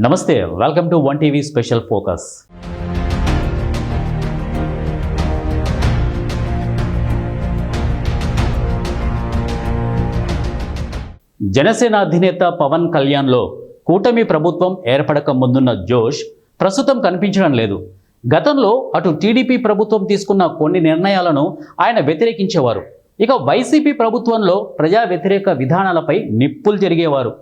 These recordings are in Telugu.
నమస్తే, welcome to one TV special focus. Janasena అధినేత పవన్ కళ్యాణ్లో కూటమి ప్రభుత్వం ఏర్పడక ముందున్న జోష్ ప్రస్తుతం కనిపించడం లేదు. గతంలో అటు టీడీపీ ప్రభుత్వం తీసుకున్న కొన్ని నిర్ణయాలను ఆయన వ్యతిరేకించేవారు. ఇక వైసీపీ ప్రభుత్వంలో ప్రజా వ్యతిరేక విధానాలపై నిప్పులు జరిగేవారు.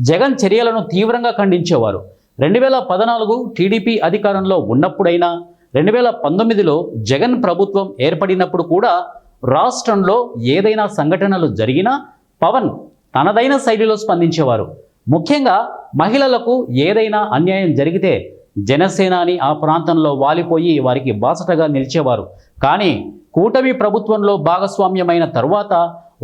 జగన్ చర్యలను తీవ్రంగా ఖండించేవారు. 2014 టీడీపీ అధికారంలో ఉన్నప్పుడైనా 2019లో జగన్ ప్రభుత్వం ఏర్పడినప్పుడు కూడా రాష్ట్రంలో ఏదైనా సంఘటనలు జరిగినా పవన్ తనదైన శైలిలో స్పందించేవారు. ముఖ్యంగా మహిళలకు ఏదైనా అన్యాయం జరిగితే జనసేనాని ఆ ప్రాంతంలో వాలిపోయి వారికి బాసటగా నిలిచేవారు. కానీ కూటమి ప్రభుత్వంలో భాగస్వామ్యమైన తరువాత,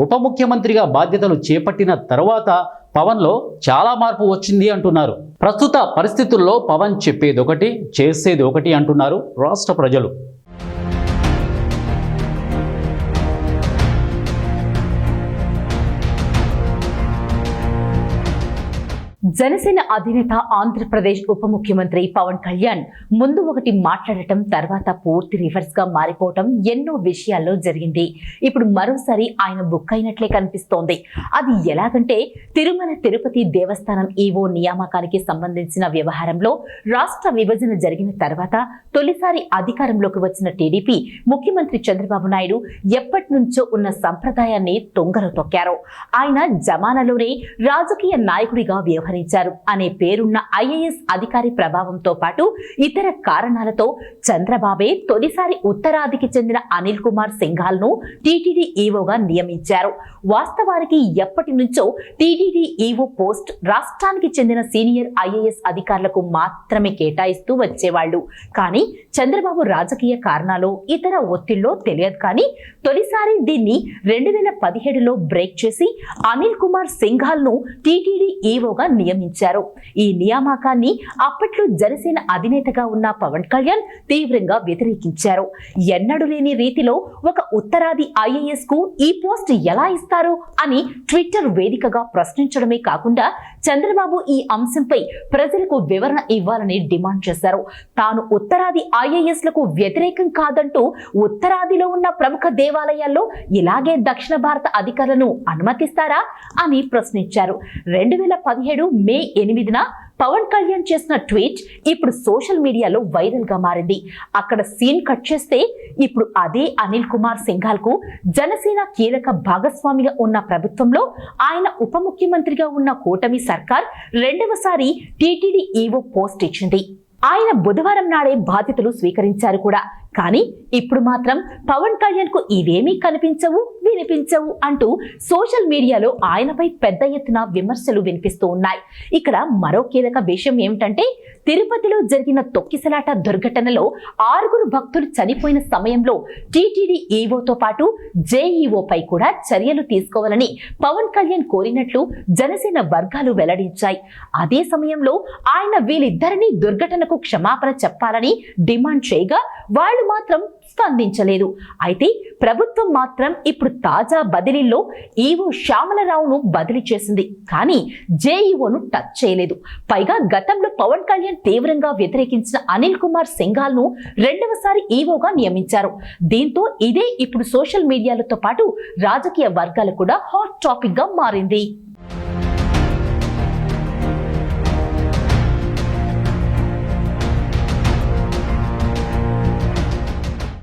ఉప ముఖ్యమంత్రిగా బాధ్యతలు చేపట్టిన తరువాత పవన్లో చాలా మార్పు వచ్చింది అంటున్నారు. ప్రస్తుత పరిస్థితుల్లో పవన్ చెప్పేది ఒకటి, చేసేది ఒకటి అంటున్నారు రాష్ట్ర ప్రజలు. జనసేన అధినేత ఆంధ్రప్రదేశ్ ఉప ముఖ్యమంత్రి పవన్ కళ్యాణ్ ముందు ఒకటి మాట్లాడటం, తర్వాత పూర్తి రివర్స్ గా మారిపోవటం ఎన్నో విషయాల్లో జరిగింది. ఇప్పుడు మరోసారి ఆయన బుక్ అయినట్లే కనిపిస్తోంది. అది ఎలాగంటే, తిరుమల తిరుపతి దేవస్థానం ఈవో నియామకానికి సంబంధించిన వ్యవహారంలో రాష్ట్ర విభజన జరిగిన తర్వాత తొలిసారి అధికారంలోకి వచ్చిన టీడీపీ ముఖ్యమంత్రి చంద్రబాబు నాయుడు ఎప్పటి నుంచో ఉన్న సంప్రదాయాన్ని తొంగలో తొక్కారు. ఆయన జమానాలోనే రాజకీయ నాయకుడిగా వ్యవహరించారు అనే పేరున్న ఐఏఎస్ అధికారి ప్రభావంతో పాటు ఇతర కారణాలతో చంద్రబాబే తొలిసారి ఉత్తరాదికి చెందిన అనిల్ కుమార్ సింఘాల్ ను టీటీడీ ఈవోగా నియమించారు. వాస్తవానికి ఎప్పటి నుంచో టీటీడీ ఈవో పోస్ట్ రాష్ట్రానికి చెందిన సీనియర్ ఐఏఎస్ అధికారులకు మాత్రమే కేటాయిస్తూ వచ్చేవాళ్లు. కానీ చంద్రబాబు రాజకీయ కారణాలు, ఇతర ఒత్తిళ్లో తెలియదు కానీ తొలిసారి దీన్ని 2017లో బ్రేక్ చేసి అనిల్ కుమార్ సింఘాల్ ను టీటీడీ ఈవోగా నియమించారు. ఈ నియామకాన్ని అప్పట్లో జనసేన అధినేతగా ఉన్న పవన్ కళ్యాణ్ తీవ్రంగా వ్యతిరేకించారు. ఎన్నడూ లేని రీతిలో ఒక ఉత్తరాది ఐఏఎస్ కు ఈ పోస్ట్ ఎలా ఇస్తారు అని ట్విట్టర్ వేదికగా ప్రశ్నించడమే కాకుండా చంద్రబాబు ఈ అంశంపై ప్రజలకు వివరణ ఇవ్వాలని డిమాండ్ చేశారు. తాను ఉత్తరాది ఐఏఎస్ లకు వ్యతిరేకం కాదంటూ ఉత్తరాదిలో ఉన్న ప్రముఖ దేవాలయాల్లో ఇలాగే దక్షిణ భారత అధికారులను అనుమతిస్తారా అని ప్రశ్నించారు. 2017 మే 8న పవన్ కళ్యాణ్ చేసిన ట్వీట్ ఇప్పుడు సోషల్ మీడియాలో వైరల్ గా మారింది. అక్కడ సీన్ కట్ చేస్తే ఇప్పుడు అదే అనిల్ కుమార్ సింఘాల్ కు జనసేన కీలక భాగస్వామిగా ఉన్న ప్రభుత్వంలో ఆయన ఉప ముఖ్యమంత్రిగా ఉన్న కూటమి సర్కార్ రెండవసారి టీటీడీ ఈవో పోస్ట్ ఇచ్చింది. ఆయన బుధవారం నాడే బాధ్యతలు స్వీకరించారు కూడా. కానీ ఇప్పుడు మాత్రం పవన్ కళ్యాణ్ కు ఇవేమీ కనిపించవు, వినిపించవు అంటూ సోషల్ మీడియాలో ఆయనపై పెద్ద ఎత్తున విమర్శలు వినిపిస్తూ ఉన్నాయి. ఇక్కడ మరో కీలక విషయం ఏమిటంటే, తిరుపతిలో జరిగిన తొక్కిసలాట దుర్ఘటనలో 6 భక్తులు చనిపోయిన సమయంలో టీటీడీ ఈవోతో పాటు జేఈఓపై కూడా చర్యలు తీసుకోవాలని పవన్ కళ్యాణ్ కోరినట్లు జనసేన వర్గాలు వెల్లడించాయి. అదే సమయంలో ఆయన వీళ్ళిద్దరినీ దుర్ఘటనకు క్షమాపణ చెప్పాలని డిమాండ్ చేయగా వాళ్ళు మాత్రం స్పందించలేదు. అయితే ప్రభుత్వం మాత్రం ఇప్పుడు తాజా బదిలీలో ఈవో శ్యామలరావును బదిలీ చేసింది, కానీ జేఈఓను టచ్ చేయలేదు. పైగా గతంలో పవన్ కళ్యాణ్ తీవ్రంగా వ్యతిరేకించిన అనిల్ కుమార్ సింఘాల్ ను రెండవసారి ఈవోగా నియమించారు. దీంతో ఇదే ఇప్పుడు సోషల్ మీడియాలతో పాటు రాజకీయ వర్గాలు కూడా హాట్ టాపిక్ గా మారింది.